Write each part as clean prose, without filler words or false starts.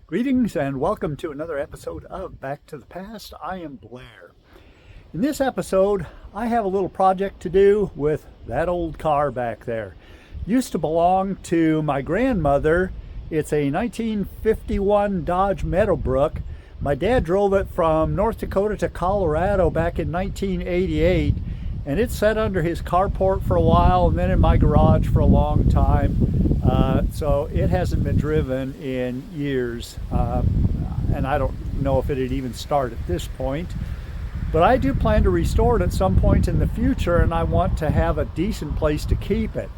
Greetings and welcome to another episode of Back to the Past. I am Blair. In this episode, I have a little project to do with that old car back there. Used to belong to my grandmother. It's a 1951 Dodge Meadowbrook. My dad drove it from North Dakota to Colorado back in 1988, and it sat under his carport for a while and then in my garage for a long time. So it hasn't been driven in years, and I don't know if it'd even start at this point. But I do plan to restore it at some point in the future, and I want to have a decent place to keep it.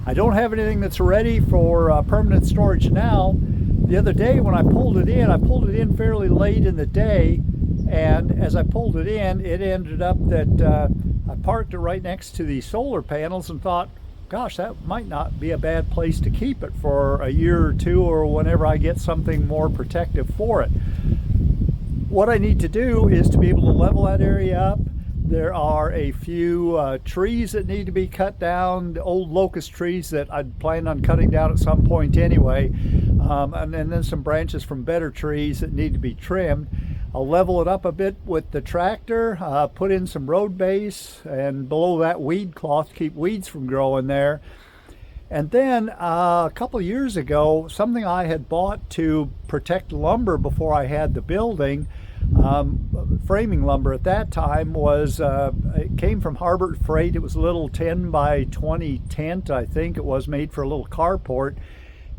I don't have anything that's ready for permanent storage now. The other day when I pulled it in fairly late in the day, and as I pulled it in, it ended up that I parked it right next to the solar panels and thought, gosh, that might not be a bad place to keep it for a year or two, or whenever I get something more protective for it. What I need to do is to be able to level that area up. There are a few trees that need to be cut down, the old locust trees that I'd planned on cutting down at some point anyway, and then some branches from better trees that need to be trimmed. I'll level it up a bit with the tractor, put in some road base, and below that weed cloth to keep weeds from growing there. And then a couple of years ago, something I had bought to protect lumber before I had the building, framing lumber at that time, was it came from Harbor Freight. It was a little 10 by 20 tent, I think it was, made for a little carport.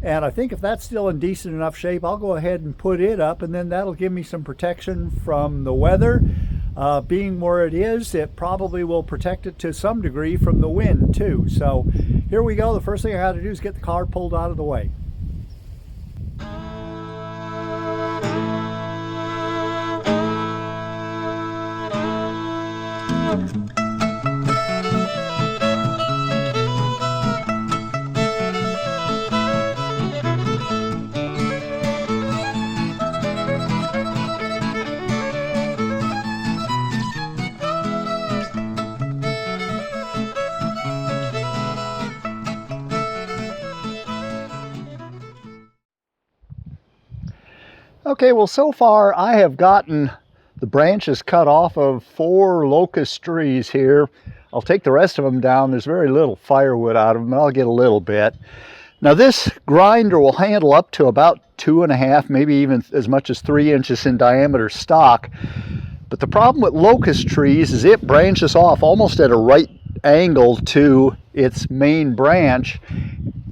And I think if that's still in decent enough shape, I'll go ahead and put it up, and then that'll give me some protection from the weather. Being where it is, it probably will protect it to some degree from the wind too. So here we go. The first thing I got to do is get the car pulled out of the way. Okay, well, so far I have gotten the branches cut off of 4 locust trees here. I'll take the rest of them down. There's very little firewood out of them, and I'll get a little bit. Now this grinder will handle up to about 2.5, maybe even as much as 3 inches in diameter stock. But the problem with locust trees is it branches off almost at a right angle to its main branch.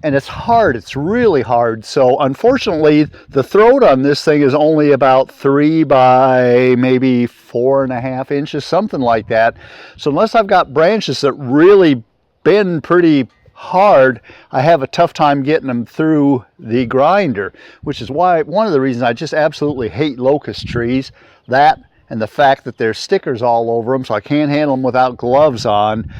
And it's hard, it's really hard. So unfortunately, the throat on this thing is only about 3 by maybe 4.5 inches, something like that. So unless I've got branches that really bend pretty hard, I have a tough time getting them through the grinder, which is why one of the reasons I just absolutely hate locust trees. That and the fact that there's stickers all over them, so I can't handle them without gloves on.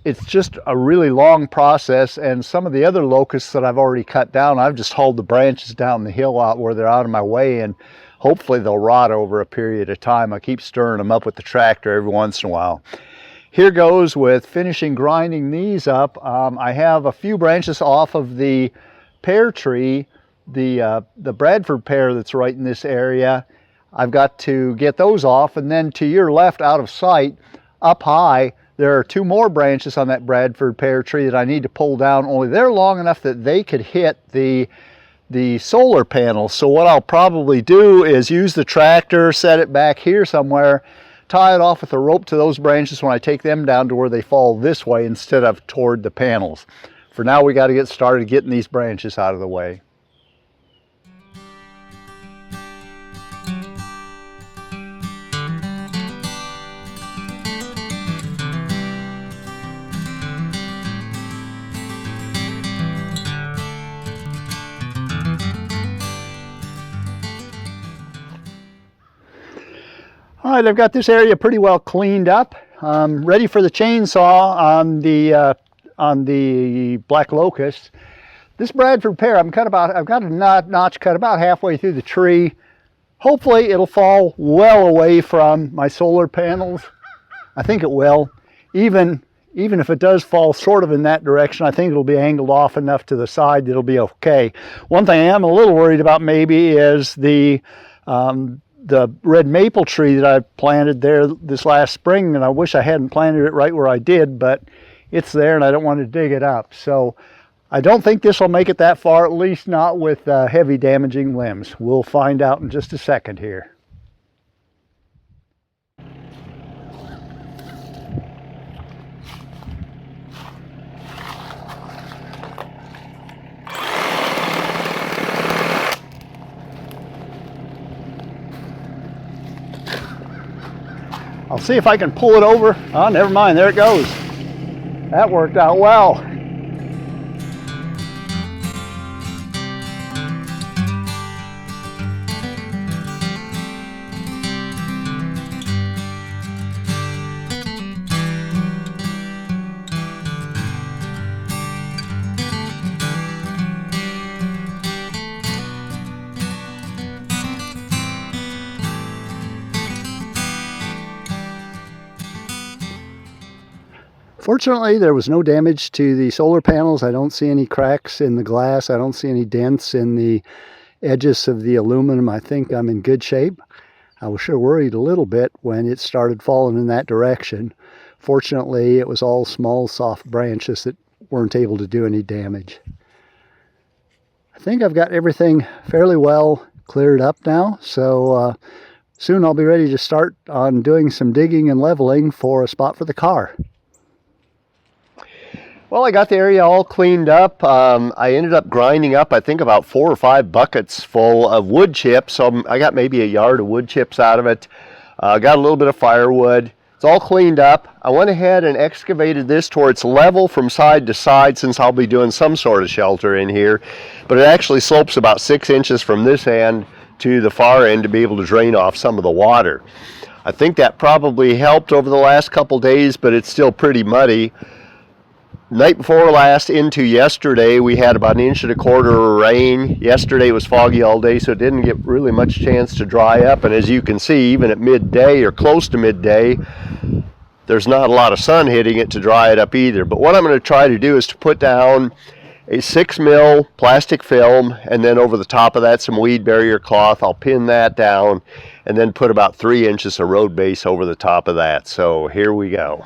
It's just a really long process, and some of the other locusts that I've already cut down, I've just hauled the branches down the hill out where they're out of my way, and hopefully they'll rot over a period of time. I keep stirring them up with the tractor every once in a while. Here goes with finishing grinding these up. I have a few branches off of the pear tree, the Bradford pear that's right in this area. I've got to get those off, and then to your left, out of sight, up high, there are 2 more branches on that Bradford pear tree that I need to pull down, only they're long enough that they could hit the solar panels. So what I'll probably do is use the tractor, set it back here somewhere, tie it off with a rope to those branches when I take them down to where they fall this way instead of toward the panels. For now, we got to get started getting these branches out of the way. All right, I've got this area pretty well cleaned up, ready for the chainsaw on the black locust. This Bradford pear, I've got a notch cut about halfway through the tree. Hopefully it'll fall well away from my solar panels. I think it will. Even even if it does fall sort of in that direction, I think it'll be angled off enough to the side that it'll be okay. One thing I am a little worried about maybe is the red maple tree that I planted there this last spring, and I wish I hadn't planted it right where I did, but it's there and I don't want to dig it up. So I don't think this will make it that far, at least not with heavy damaging limbs. We'll find out in just a second here. I'll see if I can pull it over. Oh, never mind, there it goes. That worked out well. Fortunately, there was no damage to the solar panels. I don't see any cracks in the glass. I don't see any dents in the edges of the aluminum. I think I'm in good shape. I was sure worried a little bit when it started falling in that direction. Fortunately, it was all small, soft branches that weren't able to do any damage. I think I've got everything fairly well cleared up now, so soon I'll be ready to start on doing some digging and leveling for a spot for the car. Well, I got the area all cleaned up. I ended up grinding up, I think, about 4 or 5 buckets full of wood chips. So I got maybe a yard of wood chips out of it. Got a little bit of firewood. It's all cleaned up. I went ahead and excavated this to where it's level from side to side, since I'll be doing some sort of shelter in here. But it actually slopes about 6 inches from this end to the far end to be able to drain off some of the water. I think that probably helped over the last couple days, but it's still pretty muddy. Night before last into yesterday, we had about 1.25 inches of rain. Yesterday was foggy all day, so it didn't get really much chance to dry up. And as you can see, even at midday or close to midday, there's not a lot of sun hitting it to dry it up either. But what I'm going to try to do is to put down a 6 mil plastic film, and then over the top of that some weed barrier cloth. I'll pin that down and then put about 3 inches of road base over the top of that. So here we go.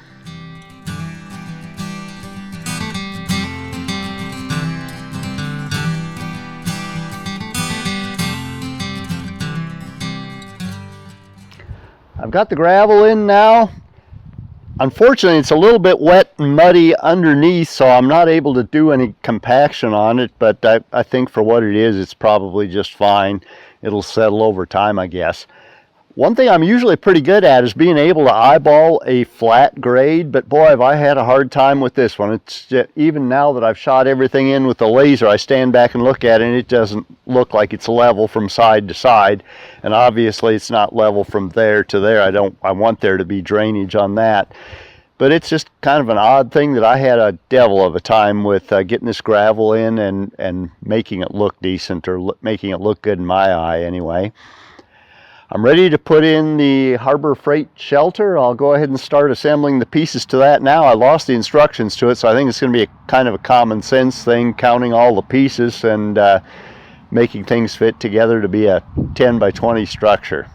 I've got the gravel in now. Unfortunately, it's a little bit wet and muddy underneath, so I'm not able to do any compaction on it, but I think for what it is, it's probably just fine. It'll settle over time, I guess. One thing I'm usually pretty good at is being able to eyeball a flat grade, but boy, have I had a hard time with this one. It's just, even now that I've shot everything in with the laser, I stand back and look at it and it doesn't look like it's level from side to side. And obviously it's not level from there to there. I want there to be drainage on that. But it's just kind of an odd thing that I had a devil of a time with getting this gravel in and making it look decent, or making it look good in my eye anyway. I'm ready to put in the Harbor Freight shelter. I'll go ahead and start assembling the pieces to that now. I lost the instructions to it, so I think it's going to be kind of a common sense thing, counting all the pieces and making things fit together to be a 10 by 20 structure.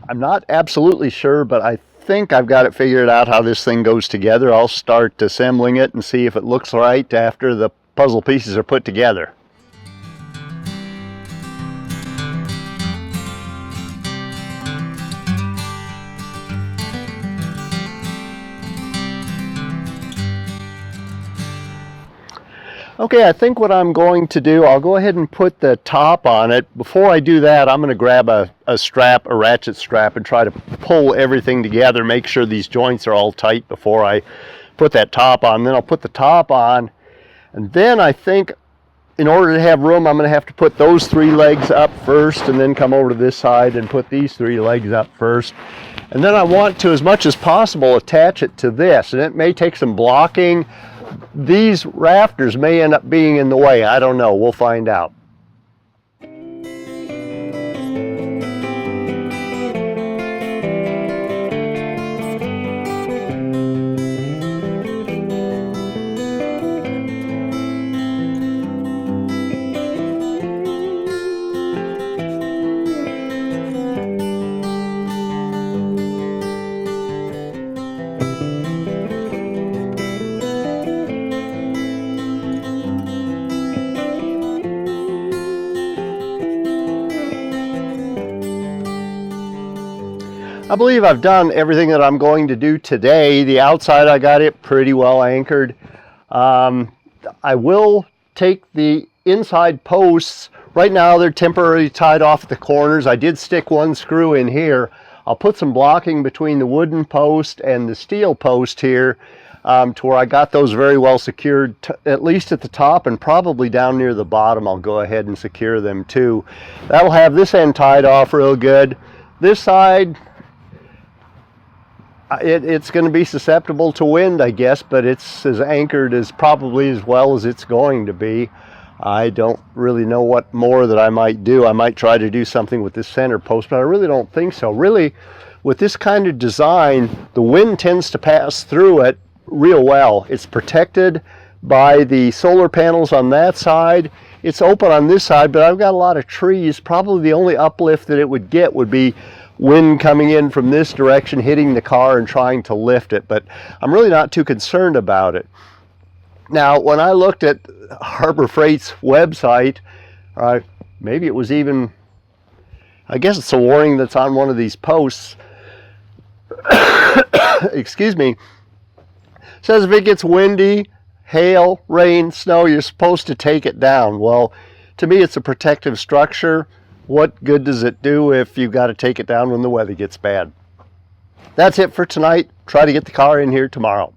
I'm not absolutely sure, but I think I've got it figured out how this thing goes together. I'll start assembling it and see if it looks right after the puzzle pieces are put together. Okay, I think what I'm going to do, I'll go ahead and put the top on it. Before I do that, I'm going to grab a ratchet strap, and try to pull everything together, make sure these joints are all tight before I put that top on. Then I'll put the top on, and then I think in order to have room, I'm going to have to put those 3 legs up first, and then come over to this side and put these 3 legs up first. And then I want to, as much as possible, attach it to this, and it may take some blocking. These rafters may end up being in the way. I don't know. We'll find out. I believe I've done everything that I'm going to do today. The outside, I got it pretty well anchored. I will take the inside posts. Right now they're temporarily tied off at the corners. I did stick one screw in here. I'll put some blocking between the wooden post and the steel post here to where I got those very well secured, at least at the top, and probably down near the bottom I'll go ahead and secure them too. That'll have this end tied off real good. This side, it's going to be susceptible to wind, I guess, but it's as anchored as probably as well as it's going to be. I don't really know what more that I might do. I might try to do something with this center post, but I really don't think so. Really, with this kind of design, the wind tends to pass through it real well. It's protected by the solar panels on that side. It's open on this side, but I've got a lot of trees. Probably the only uplift that it would get would be wind coming in from this direction, hitting the car and trying to lift it, but I'm really not too concerned about it. Now, when I looked at Harbor Freight's website, maybe it was even, I guess it's a warning that's on one of these posts, excuse me, says if it gets windy, hail, rain, snow, you're supposed to take it down. Well, to me, it's a protective structure. What good does it do if you've got to take it down when the weather gets bad? That's it for tonight. Try to get the car in here tomorrow.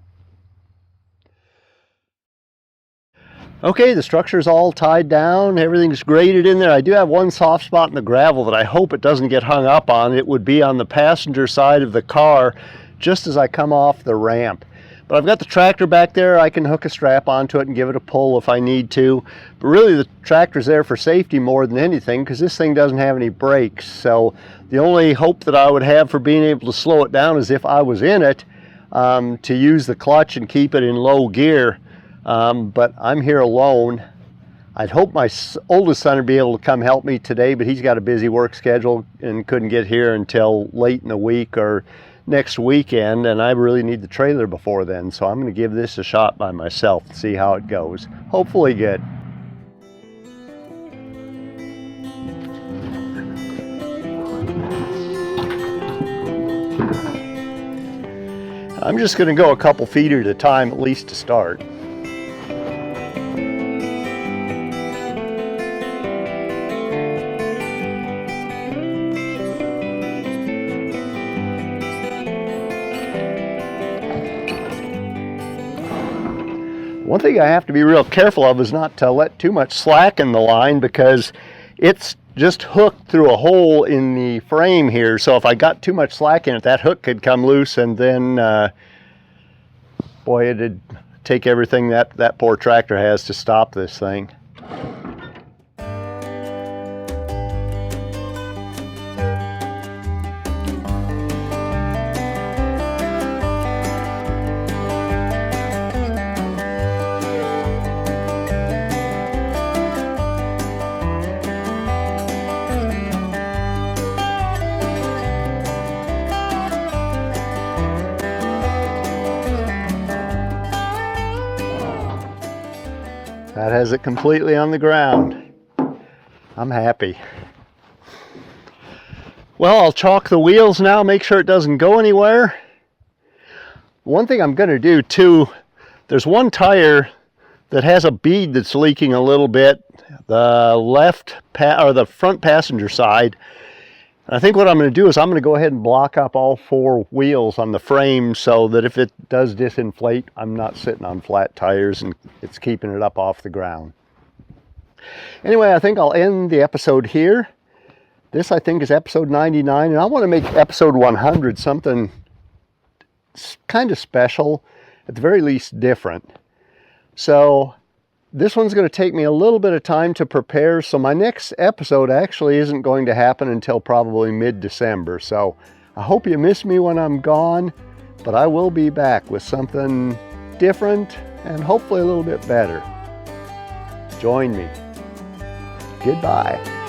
Okay, the structure's all tied down. Everything's graded in there. I do have one soft spot in the gravel that I hope it doesn't get hung up on. It would be on the passenger side of the car just as I come off the ramp. But I've got the tractor back there. I can hook a strap onto it and give it a pull if I need to. But really the tractor's there for safety more than anything because this thing doesn't have any brakes. So the only hope that I would have for being able to slow it down is if I was in it to use the clutch and keep it in low gear. But I'm here alone. I'd hope my oldest son would be able to come help me today, but he's got a busy work schedule and couldn't get here until late in the week or next weekend, and I really need the trailer before then, so I'm going to give this a shot by myself and see how it goes. Hopefully good. I'm just going to go a couple feet at a time, at least to start. One thing I have to be real careful of is not to let too much slack in the line because it's just hooked through a hole in the frame here. So if I got too much slack in it, that hook could come loose and then, boy, it'd take everything that poor tractor has to stop this thing. That has it completely on the ground. I'm happy. Well, I'll chalk the wheels now, make sure it doesn't go anywhere. One thing I'm going to do too, there's one tire that has a bead that's leaking a little bit, the front passenger side. I think what I'm going to do is I'm going to go ahead and block up all four wheels on the frame so that if it does disinflate, I'm not sitting on flat tires and it's keeping it up off the ground. Anyway, I think I'll end the episode here. This, I think, is episode 99, and I want to make episode 100 something kind of special, at the very least different. So this one's going to take me a little bit of time to prepare, so my next episode actually isn't going to happen until probably mid-December. So I hope you miss me when I'm gone, but I will be back with something different and hopefully a little bit better. Join me. Goodbye.